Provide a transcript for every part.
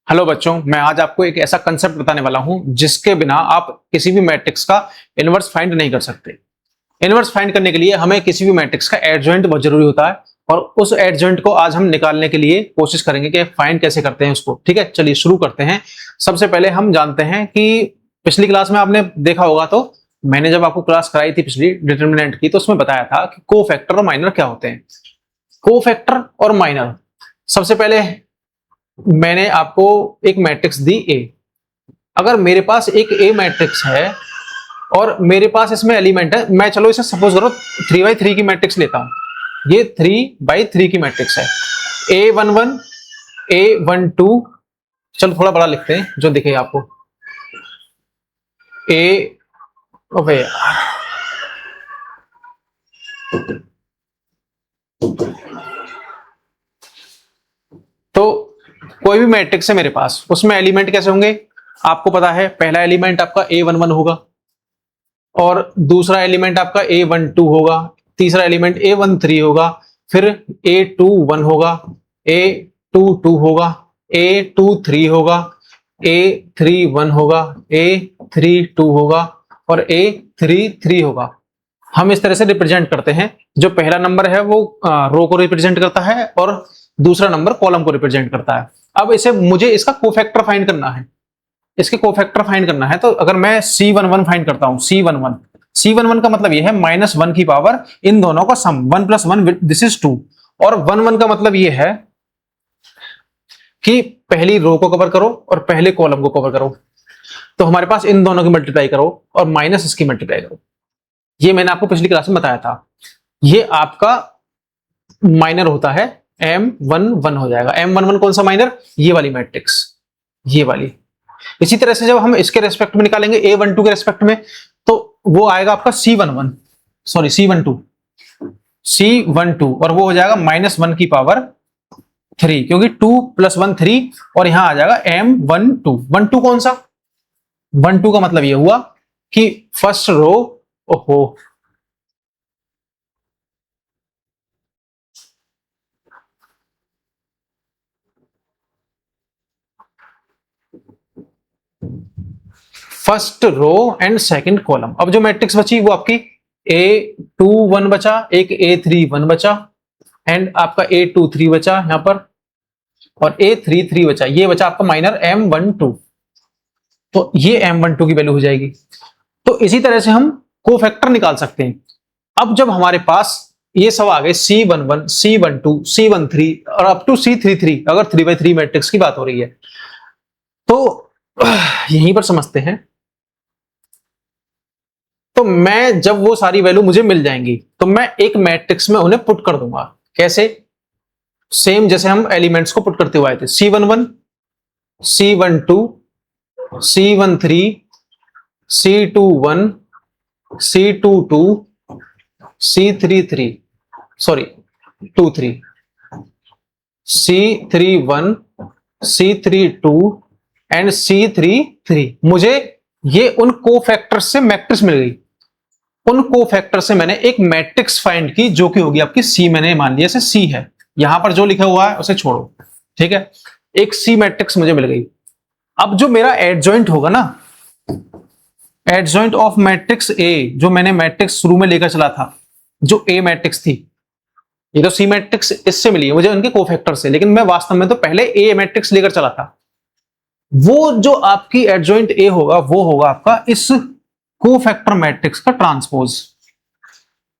Hello बच्चों, मैं आज आपको एक ऐसा कंसेप्ट बताने वाला हूं जिसके बिना आप किसी भी मैट्रिक्स का इनवर्स फाइंड नहीं कर सकते। इनवर्स फाइंड करने के लिए हमें किसी भी मैट्रिक्स का एडजॉइंट बहुत जरूरी होता है और उस एडजॉइंट को आज हम निकालने के लिए कोशिश करेंगे कि फाइंड कैसे करते हैं उसको। ठीक है, चलिए शुरू करते हैं। सबसे पहले हम जानते हैं कि पिछली क्लास में आपने देखा होगा, तो मैंने जब आपको क्लास कराई थी पिछली डिटर्मिनेंट की, तो उसमें बताया था कि कोफैक्टर और माइनर क्या होते हैं। कोफैक्टर और माइनर, सबसे पहले मैंने आपको एक मैट्रिक्स दी ए। अगर मेरे पास एक ए मैट्रिक्स है और मेरे पास इसमें एलिमेंट है, मैं चलो इसे सपोज करो 3x3 की मैट्रिक्स लेता हूं। ये 3x3 की मैट्रिक्स है। A11 A12, चलो थोड़ा बड़ा लिखते हैं जो दिखे आपको। ए ओके, तो कोई भी मैट्रिक्स है मेरे पास, उसमें एलिमेंट कैसे होंगे आपको पता है। पहला एलिमेंट आपका A11 होगा और दूसरा एलिमेंट आपका A12 होगा, तीसरा एलिमेंट A13 होगा, फिर A21 होगा, A22 होगा, A23 होगा, A31 होगा, A32 होगा और A33 होगा। हम इस तरह से रिप्रेजेंट करते हैं। जो पहला नंबर है वो रो को रिप्रेजेंट करता है और दूसरा नंबर कॉलम को रिप्रेजेंट करता है। अब इसे मुझे इसका कोफैक्टर फाइंड करना है। इसके कोफैक्टर फाइंड करना है, तो अगर मैं C11 फाइंड करता हूं, C11 का मतलब यह है -1 की पावर इन दोनों का सम, 1 + 1 दिस इज 2। और 1 का मतलब यह है कि पहली रो को कवर करो और पहले कॉलम को कवर करो। तो हमारे पास इन दोनों की मल्टीप्लाई करो और माइनस इसकी मल्टीप्लाई करो। ये मैंने आपको पिछली क्लास में बताया था। ये आपका माइनर होता है, M11 हो जाएगा। M11 कौन सा माइनर? ये वाली मैट्रिक्स, ये वाली। इसी तरह से जब हम इसके रेस्पेक्ट में निकालेंगे A12 के रेस्पेक्ट में, तो वो आएगा आपका C12 और वो हो जाएगा -1 की पावर 3, क्योंकि 2 + 1 3 और यहां आ जाएगा M12। 12 कौन सा? 12 का मतलब ये हुआ कि फर्स्ट रो, ओहो first row and second column. अब जो मैट्रिक्स बची वो आपकी A21 बचा, एक A31 बचा एंड आपका A23 बचा यहां पर, और A33 बचा। ये बचा आपका माइनर M12। तो ये M12 की वैल्यू हो जाएगी। तो इसी तरह से हम कोफैक्टर निकाल सकते हैं। अब जब हमारे पास ये सब आ गए C11 C12 C13 और अप टू C33, अगर 3x3 मैट्रिक्स की बात हो रही है, तो यहीं पर समझते हैं। तो मैं जब वो सारी वैल्यू मुझे मिल जाएंगी तो मैं एक मैट्रिक्स में उन्हें पुट कर दूंगा। कैसे? सेम जैसे हम एलिमेंट्स को पुट करते हुए आए थे। C11 C12 C13 C21 C22 C33 sorry 23 C31 C32 and C33। मुझे ये उन कोफैक्टर से मैट्रिक्स मिल गई। उन कोफैक्टर से मैंने एक मैट्रिक्स फाइंड की जो कि होगी आपकी C। मैंने मान लिया C है, यहां पर जो लिखा हुआ है उसे छोड़ो, ठीक है। एक C मैट्रिक्स मुझे मिल गई। अब जो मेरा एडजॉइंट होगा ना, एडजॉइंट ऑफ मैट्रिक्स A, जो मैंने मैट्रिक्स शुरू में लेकर चला था, जो A मैट्रिक्स थी, ये तो C मैट्रिक्स इससे मिली है मुझे उनके कोफैक्टर से, लेकिन मैं वास्तव में तो पहले A मैट्रिक्स लेकर चला था। वो जो आपकी एडजॉइंट A होगा वो होगा आपका इस कोफैक्टर मैट्रिक्स का ट्रांसपोज।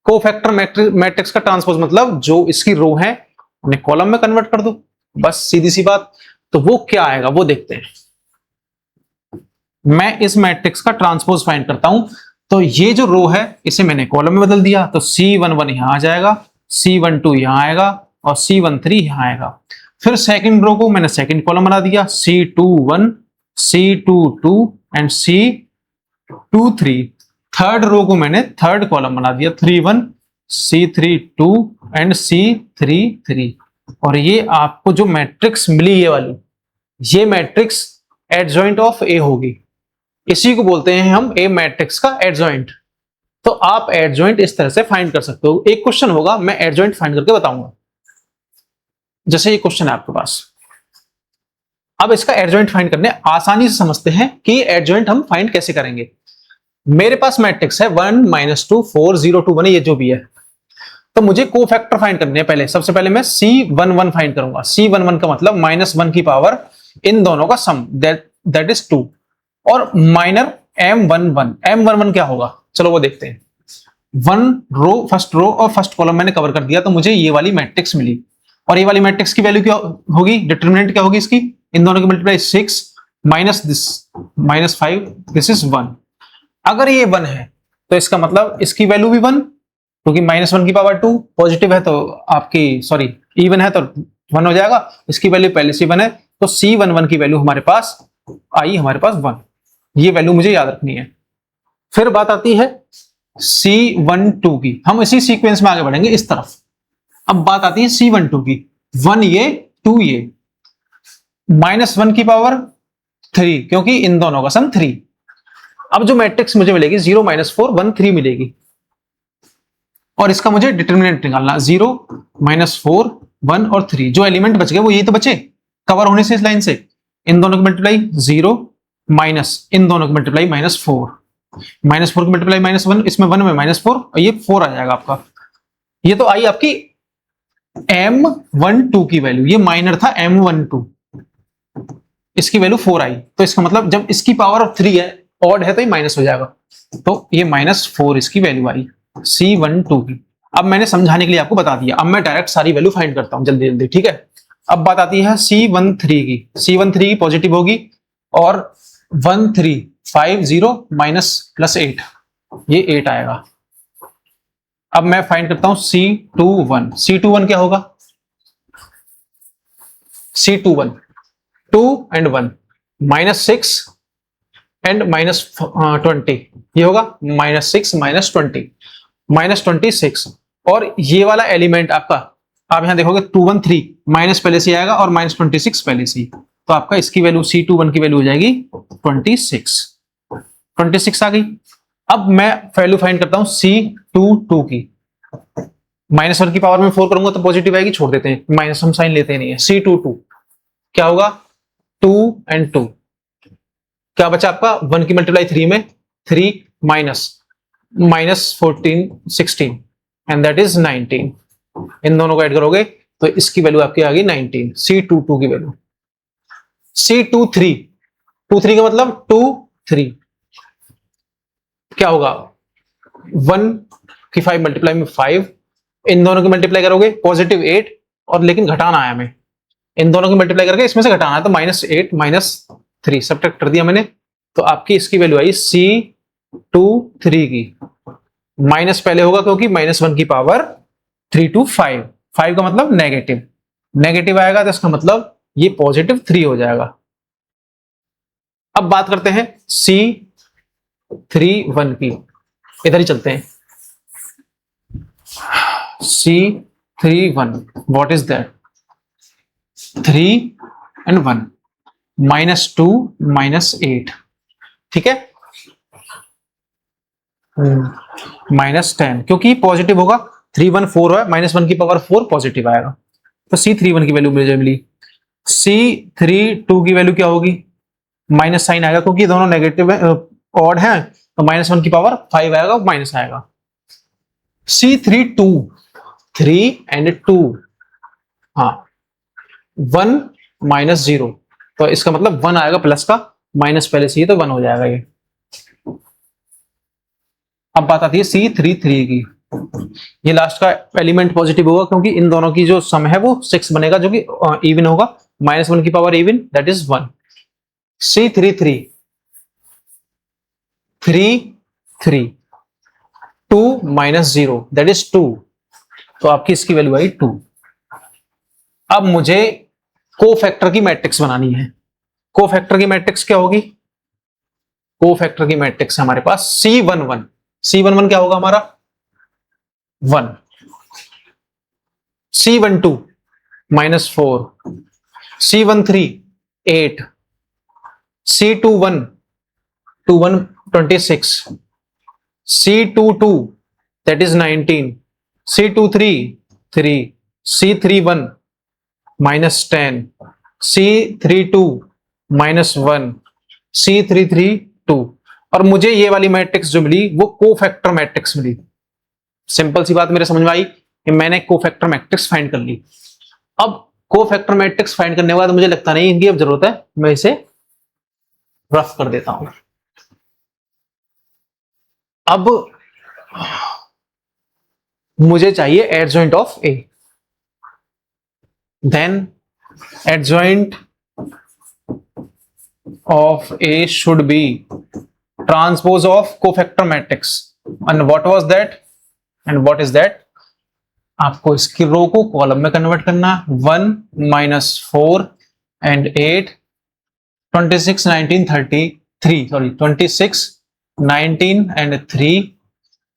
कोफैक्टर मैट्रिक्स का ट्रांसपोज मतलब जो इसकी रो है उन्हें कॉलम में कन्वर्ट कर दो, बस सीधी सी बात। तो वो क्या आएगा वो देखते हैं। मैं इस मैट्रिक्स का ट्रांसपोज फाइंड करता हूं, तो ये जो रो है इसे मैंने कॉलम में बदल दिया, तो C11 यहां आ जाएगा, C12 यहां आएगा और C13 यहां आएगा। फिर सेकंड रो को मैंने सेकंड कॉलम बना दिया, C21 C22 and C23। Third row को मैंने थर्ड कॉलम बना दिया, 31 C32 एंड C33। और ये आपको जो मैट्रिक्स मिली ये वाली, ये मैट्रिक्स एडजॉइंट ऑफ A होगी। इसी को बोलते हैं हम A मैट्रिक्स का एडजॉइंट। तो आप एडजॉइंट इस तरह से फाइंड कर सकते हो। एक क्वेश्चन होगा, मैं एडजॉइंट फाइंड करके बताऊंगा। जैसे ये क्वेश्चन है आपके पास, अब इसका एडजॉइंट फाइंड करने आसानी से समझते हैं कि एडजॉइंट हम फाइंड कैसे करेंगे। मेरे पास मैट्रिक्स है 1 -2 4 0 2 1, ये जो भी है, तो मुझे कोफैक्टर फाइंड करने हैं। पहले सबसे पहले मैं C11 फाइंड करूंगा। C11 का मतलब -1 की पावर इन दोनों का सम, दैट इज 2, और माइनर M11 क्या होगा, चलो वो देखते हैं। फर्स्ट रो और फर्स्ट कॉलम मैंने कवर कर दिया, तो मुझे ये वाली मैट्रिक्स मिली। और ये वाली मैट्रिक्स की वैल्यू क्या होगी, डिटरमिनेंट क्या होगी इसकी, इन दोनों की multiply 6 minus this -5, this is 1। अगर ये 1 है तो इसका मतलब इसकी वैल्यू भी 1, क्योंकि -1 की पावर 2, पॉजिटिव है तो आपकी सॉरी इवन है तो 1 हो जाएगा। इसकी वैल्यू पहले से 1 है, तो C11 की वैल्यू हमारे पास आई, हमारे पास 1। ये वैल्यू मुझे याद रखनी है। फिर बात आती है C12 की, हम इसी सीक्वेंस में आगे बढ़ेंगे इस तरफ। अब बात आती है C12 की, 1 ये 2 ये, -1 की पावर 3, क्योंकि इन दोनों का सम 3। अब जो मैट्रिक्स मुझे मिलेगी 0 -4 1 3 मिलेगी, और इसका मुझे डिटरमिनेंट निकालना, 0 -4 1 और 3। जो एलिमेंट बच गए वो ये तो बचे कवर होने से इस लाइन से। इन दोनों की मल्टीप्लाई 0 माइनस इन दोनों की मल्टीप्लाई -4, -4 की मल्टीप्लाई -1, इसमें 1 में -4 और ये 4 आ जाएगा आपका। ये तो आई आपकी M12 की वैल्यू, ये माइनर था M12, इसकी वैल्यू 4 आई। तो इसका मतलब जब इसकी पावर ऑफ 3 है, ऑड है, तो ये माइनस हो जाएगा, तो ये -4 इसकी वैल्यू आई C12 की। अब मैंने समझाने के लिए आपको बता दिया, अब मैं डायरेक्ट सारी वैल्यू फाइंड करता हूं जल्दी जल्दी, ठीक है। अब बात आती है C13 की। C13 की पॉजिटिव होगी, और 1350 माइनस +8, ये 8 आएगा। अब मैं फाइंड करता हूं C21। C21 क्या होगा, C21 2 and 1 -6 एंड -20, ये होगा -6 -20 और ये वाला एलिमेंट आपका, आप यहां देखोगे 213 माइनस पहले से आएगा और -26 पहले से, तो आपका इसकी वैल्यू C21 की वैल्यू हो जाएगी 26 आ गई। अब मैं वैल्यू फाइंड करता हूं C22 की। -1 की पावर में 4 करूंगा तो पॉजिटिव आएगी, छोड़ देते हैं, माइनस हम साइन लेते नहीं है। C22 क्या होगा, 2 and 2, क्या बचा आपका, 1 की मल्टीप्लाई 3 में 3 -14 16 एंड दैट इज 19। इन दोनों को ऐड करोगे तो इसकी वैल्यू आपकी आ गई 19, C22 की वैल्यू। C23 का मतलब 2 3, क्या होगा, 1 की 5 मल्टीप्लाई में 5, इन दोनों की मल्टीप्लाई करोगे पॉजिटिव 8, और लेकिन घटाना है हमें, इन दोनों की मल्टीप्लाई करके इसमें से घटाना है, तो -8 -3 सब्ट्रैक्ट कर दिया मैंने, तो आपकी इसकी वैल्यू आई C23 की। माइनस पहले होगा क्योंकि -1 की पावर 3 to 5, 5 का मतलब नेगेटिव आएगा, तो इसका मतलब ये +3 हो जाएगा। अब बात करते हैं C31 की, इधर ही चलते हैं। C31 what is that, 3 and 1 -2 -8, ठीक है, -10, क्योंकि पॉजिटिव होगा, 3 1 4 है, -1 की पावर 4 पॉजिटिव आएगा, तो C31 की वैल्यू मुझे मिली। C32 की वैल्यू क्या होगी, माइनस साइन आएगा क्योंकि दोनों नेगेटिव ऑड हैं, तो -1 की पावर 5 आएगा, माइनस आएगा। C32 3 and 2, हाँ 1 -0, तो इसका मतलब 1 आएगा प्लस का, माइनस पहले से ही तो 1 हो जाएगा ये। अब बात आती है C33 की, ये लास्ट का एलिमेंट पॉजिटिव होगा क्योंकि इन दोनों की जो सम है वो 6 बनेगा, जो कि इवन होगा, -1 की power even, that is 1। C33 3 2 -0 that is 2, तो आपकी इसकी वैल्यू आई 2। अब मुझे कोफैक्टर की मैट्रिक्स बनानी है। कोफैक्टर की मैट्रिक्स क्या होगी, कोफैक्टर की मैट्रिक्स हमारे पास C11 क्या होगा हमारा, 1, C12 -4, C13 8, C21 26, C22 that is 19, C23 3, C31 -10, C32 -1 C332, और मुझे ये वाली मैट्रिक्स जो मिली वो कोफैक्टर मैट्रिक्स मिली। सिंपल सी बात मेरे समझ में आई कि मैंने कोफैक्टर मैट्रिक्स फाइंड कर ली। अब कोफैक्टर मैट्रिक्स फाइंड करने के बाद मुझे लगता नहीं इनकी अब जरूरत है, मैं इसे रफ कर देता हूं। अब मुझे चाहिए adjoint of A, then adjoint of A should be transpose of cofactor matrix, and what was that and what is that. आपको इसकी रो को कॉलम में कन्वर्ट करना, 1 -4 and 8 26 19 33 सॉरी 26 19 and 3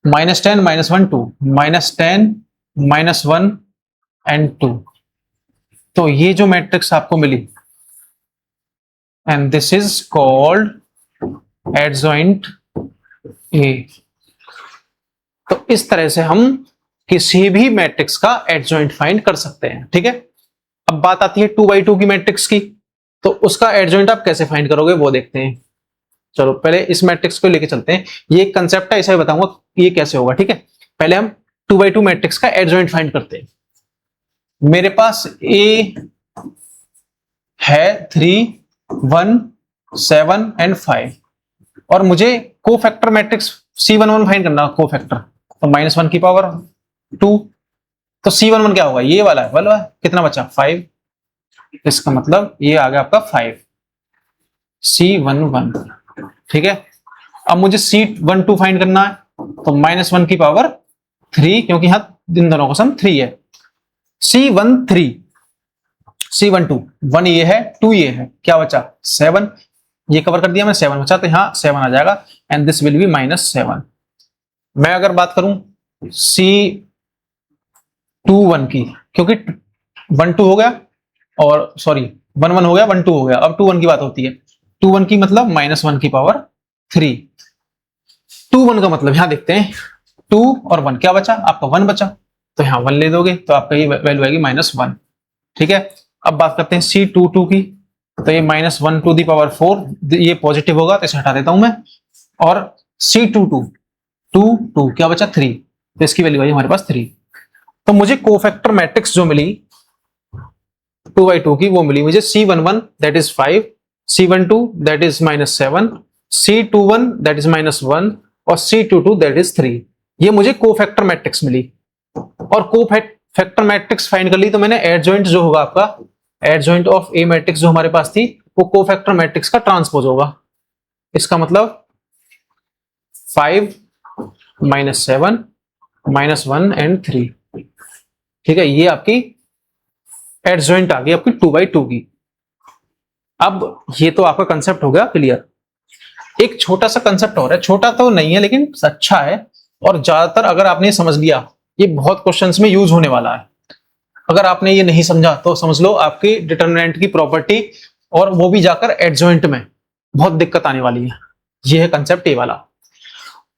-10 -1 2 -10 -1 and 2। तो ये जो मैट्रिक्स आपको मिली, and this is called adjoint A. तो इस तरह से हम किसी भी मैट्रिक्स का एडजॉइंट फाइंड कर सकते हैं। ठीक है, अब बात आती है 2x2 की मैट्रिक्स की, तो उसका एडजॉइंट आप कैसे फाइंड करोगे वो देखते हैं। चलो पहले इस मैट्रिक्स को लेके चलते हैं, ये एक कंसेप्ट है, इसे बताऊंगा ये कैसे होगा। ठीक है, पहले हम 2x2 मैट्रिक्स का एडजॉइंट फाइंड करते हैं। मेरे पास ए है 3 1 7 and 5, और मुझे कोफैक्टर मैट्रिक्स C11 फाइंड करना, कोफैक्टर तो -1 की पावर 2, तो C11 क्या होगा, ये वाला है, वाला कितना बचा 5, इसका मतलब ये आ गया आपका 5 C11। ठीक है, अब मुझे C12 फाइंड करना है, तो -1 की पावर 3, क्योंकि यहां इन दोनों का सम 3 है। C13 C12 1 ये है 2 ये है, क्या बचा 7, ये कवर कर दिया मैं, 7 बचा, तो यहां 7 आ जाएगा, एंड दिस विल बी -7। मैं अगर बात करूं C21 की, क्योंकि 1 2 हो गया, और सॉरी 1 1 हो गया, 1 2 हो गया, अब 2 1 की बात होती है। 2 1 की मतलब -1 की पावर 3। 2 1 का मतलब यहां देखते हैं, 2 और 1 क्या बचा आपका 1 बचा, तो यहां 1 ले दोगे तो आपका ये वैल्यू आएगी -1। ठीक है, अब बात करते हैं C22 की, तो ये -1 टू दी पावर 4, ये पॉजिटिव होगा तो इसे हटा देता हूं मैं, और C22 2 क्या बचा 3, तो इसकी वैल्यू आई हमारे पास 3। तो मुझे कोफैक्टर मैट्रिक्स जो मिली 2x2 की, वो मिली मुझे C11 that is 5, C12 that is -7, C21 that is -1, और C22 दैट इज 3। ये मुझे कोफैक्टर मैट्रिक्स मिली, और कोफैक्टर मैट्रिक्स फाइंड कर ली, तो मैंने एडजॉइंट जो होगा आपका, एडजॉइंट ऑफ ए मैट्रिक्स जो हमारे पास थी, वो कोफैक्टर मैट्रिक्स का ट्रांसपोज होगा। इसका मतलब 5 -7 -1 and 3। ठीक है, ये आपकी एडजॉइंट आ गई आपकी 2x2 की। अब ये तो आपका कंसेप्ट हो गया क्लियर। एक छोटा सा कंसेप्ट और है, छोटा तो नहीं है लेकिन अच्छा है, और ज्यादातर अगर आपने समझ लिया, ये बहुत क्वेश्चंस में यूज होने वाला है। अगर आपने ये नहीं समझा तो समझ लो आपकी डिटरमिनेंट की प्रॉपर्टी, और वो भी जाकर एडजॉइंट में बहुत दिक्कत आने वाली है। ये है कंसेप्ट ए वाला।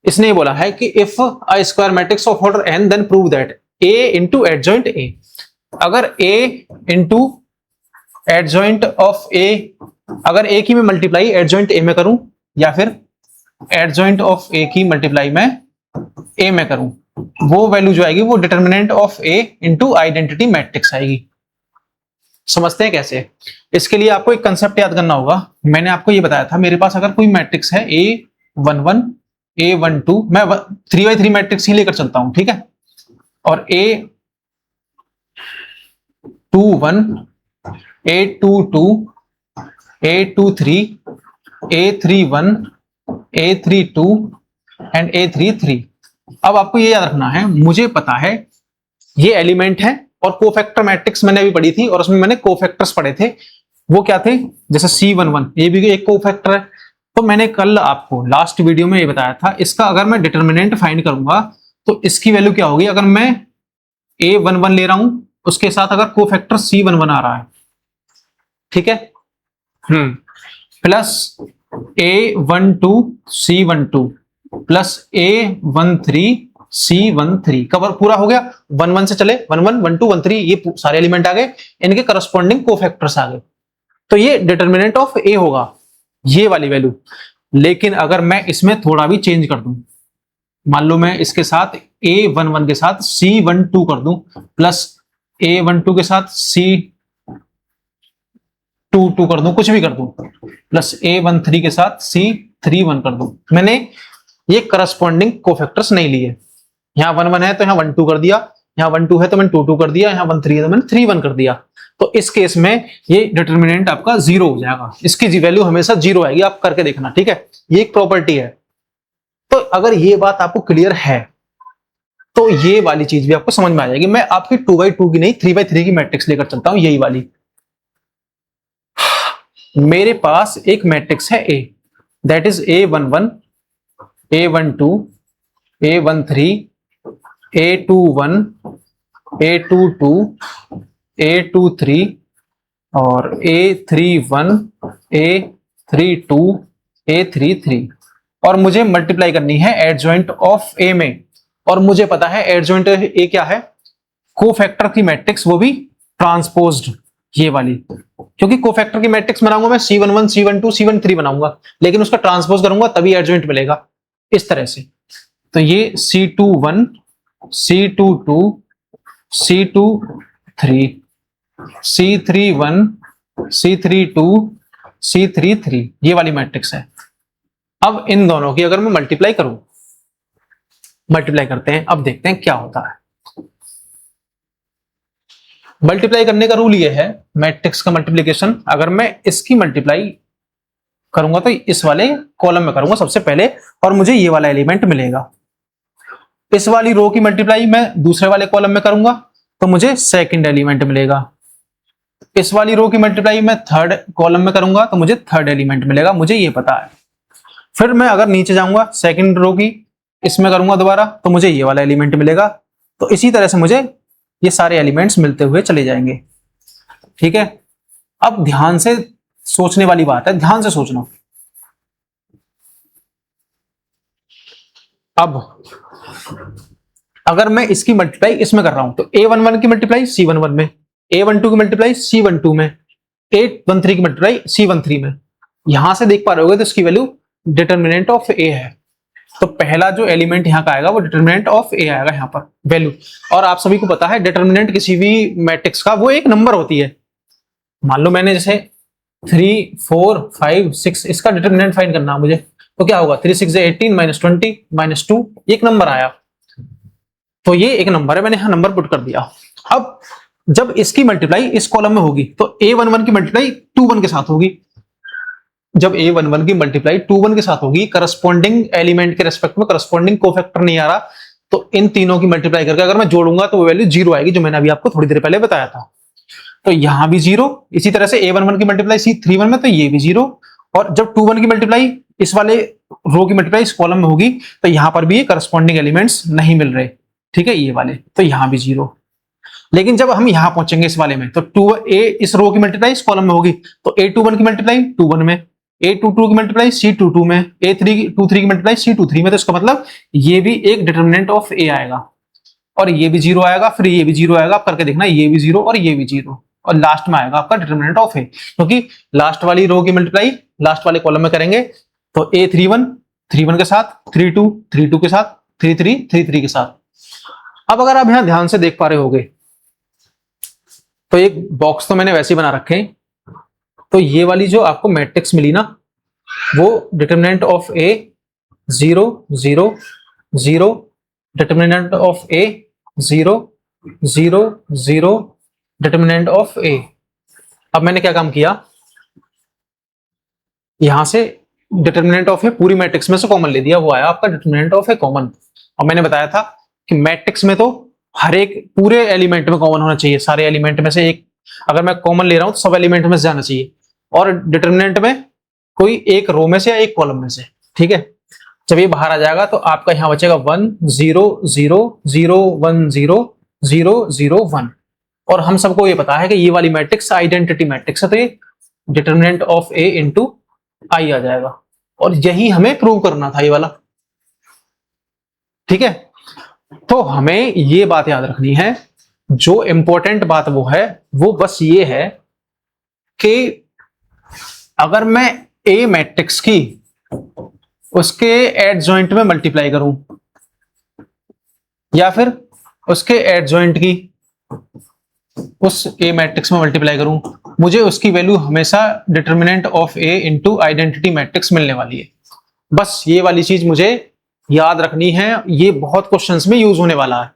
इसने ये बोला है कि if a square matrix of order n then prove that a into adjoint a। अगर a into adjoint of a, अगर a की मैं मल्टीप्लाई एडजॉइंट a में करूं, या फिर एडजॉइंट ऑफ a की मल्टीप्लाई मैं a में करूं, वो वैल्यू जो आएगी वो determinant of a into identity matrix आएगी। समझते हैं कैसे? इसके लिए आपको एक कंसेप्ट याद करना होगा। मैंने आपको ये बताया था, मेरे पास अगर कोई मैट्रिक्स है A11 A12, मैं 3x3 मैट्रिक्स ही लेकर चलता हूं, ठीक है, और A21 A22 A23 A31 A32 and A33। अब आपको ये याद रखना है, मुझे पता है ये एलिमेंट है, और कोफैक्टर मैट्रिक्स मैंने अभी पढ़ी थी, और उसमें मैंने कोफैक्टर्स पढ़े थे। वो क्या थे, जैसे C11 ये भी एक कोफैक्टर है। तो मैंने कल आपको लास्ट वीडियो में ये बताया था, इसका अगर मैं डिटरमिनेंट फाइंड करूंगा तो इसकी वैल्यू क्या होगी, अगर मैं A11 ले रहा हूं उसके साथ अगर कोफैक्टर C11 आ रहा है, ठीक है, plus A12 C12 plus A13 C13, cover पूरा हो गया। 1 1 से चले 1 1 1 2 1 3, ये सारे एलिमेंट आ गए, इनके करस्पॉन्डिंग कोफैक्टर्स आ गए। तो ये डिटर्मिनेंट ऑफ ए होगा, ये वाली वैल्यू। लेकिन अगर मैं इसमें थोड़ा भी चेंज कर दूं, मान लो मैं इसके साथ A11 के साथ C12 कर दूं, प्लस A12 के साथ C22 कर दूं, कुछ भी कर दूं, प्लस A13 के साथ C31 कर दूं, मैंने ये करस्पॉन्डिंग कोफैक्टर्स नहीं लिए। यहाँ 1 1 है तो यहाँ 1 2 कर दिया, यहाँ 1 2 है तो मैंने 2 2 कर दिया, यहाँ 1 3 है तो मैंने 3 1 कर दिया। तो इस केस में ये डिटर्मिनेंट आपका 0 हो जाएगा, इसकी वैल्यू हमेशा 0 आएगी, आप करके देखना, ठीक है, ये एक प्रॉपर्टी है। तो अगर ये बात आपको क्लियर है तो ये वाली चीज भी आपको समझ में आ जाएगी। मैं आपकी 2x2 की नहीं 3x3 की मैट्रिक्स लेकर चलता हूं, यही वाली। मेरे पास एक मैट्रिक्स है A, that is A11, A12, A13, A21, A22, A23 और A31, A32, A33, और मुझे मल्टीप्लाई करनी है एडजॉइंट ऑफ A में। और मुझे पता है एडजॉइंट A क्या है, कोफैक्टर की मैट्रिक्स, वो भी ट्रांसपोज्ड, ये वाली। क्योंकि कोफैक्टर की मैट्रिक्स बनाऊंगा मैं C11, C12, C13 बनाऊंगा, लेकिन उसका ट्रांसपोज करूंगा तभी एडजॉइंट मिलेगा, इस तरह से। तो ये C21, C22, C23, C31, C32, C33, ये वाली मैट्रिक्स है। अब इन दोनों की अगर मैं मल्टीप्लाई करूं, मल्टीप्लाई करते हैं, अब देखते हैं क्या होता है। मल्टीप्लाई करने का रूल ये है, मैट्रिक्स का मल्टीप्लिकेशन, अगर मैं इसकी मल्टीप्लाई करूंगा तो इस वाले कॉलम में करूंगा सबसे पहले, और मुझे ये वाला एलिमेंट मिलेगा। इस वाली रो की मल्टीप्लाई मैं दूसरे वाले कॉलम में करूंगा तो मुझे सेकंड एलिमेंट मिलेगा। इस वाली रो की मल्टीप्लाई मैं थर्ड कॉलम में करूंगा तो मुझे थर्ड एलिमेंट मिलेगा, मुझे ये पता है। फिर मैं अगर नीचे जाऊंगा सेकंड रो की, इसमें करूंगा दोबारा तो मुझे ये वाला एलिमेंट मिलेगा। तो इसी तरह से मुझे ये सारे एलिमेंट्स मिलते हुए चले जाएंगे, ठीक है। अब ध्यान से सोचने वाली बात है, ध्यान से सोचना। अब अगर मैं इसकी मल्टीप्लाई इसमें कर रहा हूं तो A11 की मल्टीप्लाई C11 में, A12 की मल्टीप्लाई C12 में, A13 की मल्टीप्लाई C13 में। यहां से देख पा रहे होगे तो इसकी वैल्यू डिटर्मिनेंट ऑफ A है। तो पहला जो एलिमेंट यहाँ का आएगा वो डिटर्मिनेंट ऑफ A आएगा यहाँ पर वैल्यू। और आप सभी को पता है डिटर्मिनेंट किसी भी मैट्रिक्स का वो एक नंबर होती है। मान लो मैंने जैसे 3, 4, 5, 6 इसका डिटर्मिनेंट फाइंड करना है मुझे, तो क्या होगा 3 6 18 -20 -2, एक नंबर आया। तो ये एक नंबर है, मैंने यहाँ नंबर पुट कर दिया। अब जब इसकी मल्टीप्लाई इस कॉलम में होगी तो A11 की मल्टीप्लाई 21 के साथ होगी। जब A11 की मल्टीप्लाई 21 के साथ होगी, करस्पॉन्डिंग एलिमेंट के रेस्पेक्ट में करस्पॉन्डिंग कोफैक्टर नहीं आ रहा, तो इन तीनों की मल्टीप्लाई करके अगर मैं जोड़ूंगा तो वो वैल्यू 0 आएगी, जो मैंने अभी आपको थोड़ी देर पहले बताया था। तो यहां भी 0, इसी तरह से A11 की मल्टीप्लाई C31 में तो ये भी 0, और जब 21 की मल्टीप्लाई इस वाले रो की मल्टीप्लाई इस कॉलम में होगी तो यहां पर भी ये करस्पॉन्डिंग एलिमेंट्स नहीं मिल रहे, ठीक है, ये वाले, तो यहां भी 0। लेकिन जब हम यहां पहुंचेंगे इस वाले में तो इस रो की मल्टीप्लाई इस कॉलम में होगी तो A21 की मल्टीप्लाई 21 में, A22 की मल्टीप्लाई C22 में, A23 की मल्टीप्लाई C23 में। तो इसका मतलब ये भी एक डिटर्मिनेंट ऑफ A आएगा, और ये भी 0 आएगा, फिर ये भी 0 आएगा। आप करके देखना, ये भी 0 और ये भी 0, और लास्ट में आएगा आपका डिटर्मिनेंट ऑफ A, क्योंकि लास्ट वाली रो की मल्टीप्लाई लास्ट वाले कॉलम में करेंगे तो A31 31 के साथ, 32 32 के साथ, 33 33 के साथ। अब अगर आप यहां ध्यान से देख पा रहे होगे तो एक बॉक्स तो मैंने वैसे ही बना रखे हैं। तो ये वाली जो आपको मैट्रिक्स मिली ना, वो determinant of A 0 0 0, determinant of A 0 0 0, determinant of A। अब मैंने क्या काम किया, यहां से डिटर्मिनेंट ऑफ A पूरी मैट्रिक्स में से कॉमन ले दिया, वो आया आपका डिटर्मिनेंट ऑफ A कॉमन। और मैंने बताया था कि मैट्रिक्स में तो हर एक पूरे एलिमेंट में कॉमन होना चाहिए, सारे एलिमेंट में से एक अगर मैं कॉमन ले रहा हूं तो सब एलिमेंट में से जाना चाहिए, और डिटर्मिनेंट में कोई एक रो में से या एक कॉलम में से, ठीक है। जब ये बाहर आ जाएगा तो आपका यहां बचेगा 1 0 0 0 1 0 0 0 1। और हम सबको ये पता है कि ये वाली मैट्रिक्स आइडेंटिटी मैट्रिक्स है, तो ये डिटर्मिनेंट ऑफ A इंटू आई आ जाएगा, और यही हमें प्रूव करना था ये वाला, ठीक है। तो हमें ये बात याद रखनी है, जो इंपॉर्टेंट बात वो है, वो बस ये है कि अगर मैं ए मैट्रिक्स की उसके एडजॉइंट में मल्टीप्लाई करूं या फिर उसके एडजॉइंट की उस ए मैट्रिक्स में मल्टीप्लाई करूं, मुझे उसकी वैल्यू हमेशा determinant of A into identity matrix मिलने वाली है। बस ये वाली चीज मुझे याद रखनी है, ये बहुत क्वेश्चंस में यूज होने वाला है।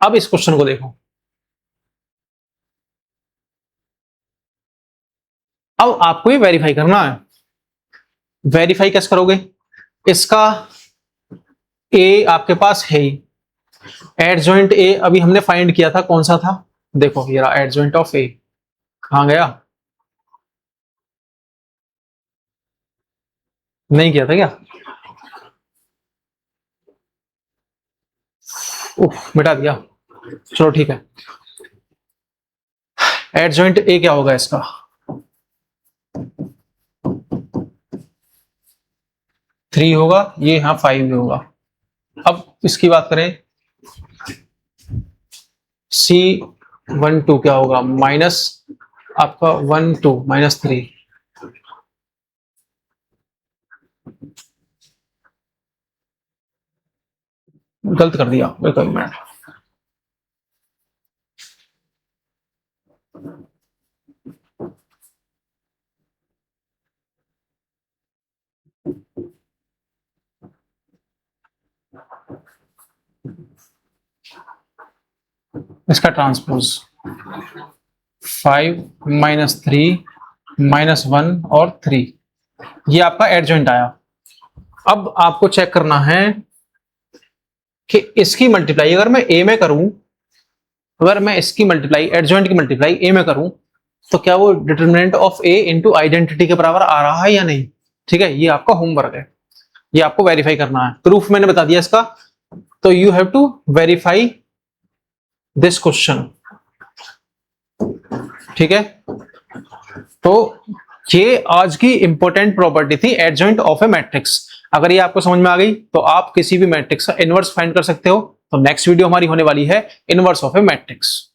अब इस क्वेश्चन को देखो, अब आपको ये वेरीफाई करना है। वेरीफाई कैसे करोगे? इसका ए आपके पास है ही, एडजॉइंट ए अभी हमने फाइंड किया था, कौन सा था? देखो ये रहा एडजॉइंट ऑफ ए, कहां गया? नहीं किया था क्या? मिटा दिया, चलो ठीक है। एडजॉइंट ए क्या होगा इसका? 3 होगा, ये यहां 5 होगा। अब इसकी बात करें, C12 क्या होगा? माइनस आपका 1 2 माइनस 3, गलत कर दिया, एक मिनट। इसका ट्रांसपोज 5 माइनस 3 माइनस 1 और 3, ये आपका एडजॉइंट आया। अब आपको चेक करना है कि इसकी मल्टीप्लाई अगर मैं ए में करूं, अगर मैं इसकी मल्टीप्लाई एडजॉइंट की मल्टीप्लाई ए में करूं, तो क्या वो determinant of A into identity के बराबर आ रहा है या नहीं? ठीक है, ये आपका होमवर्क है, ये आपको वेरीफाई करना है। प्रूफ मैंने बता दिया इसका, तो you have to verify this question. ठीक है, तो ये आज की इंपॉर्टेंट प्रॉपर्टी थी एडजॉइंट ऑफ ए मैट्रिक्स। अगर ये आपको समझ में आ गई तो आप किसी भी मैट्रिक्स का इनवर्स फाइंड कर सकते हो। तो नेक्स्ट वीडियो हमारी होने वाली है इनवर्स ऑफ ए मैट्रिक्स।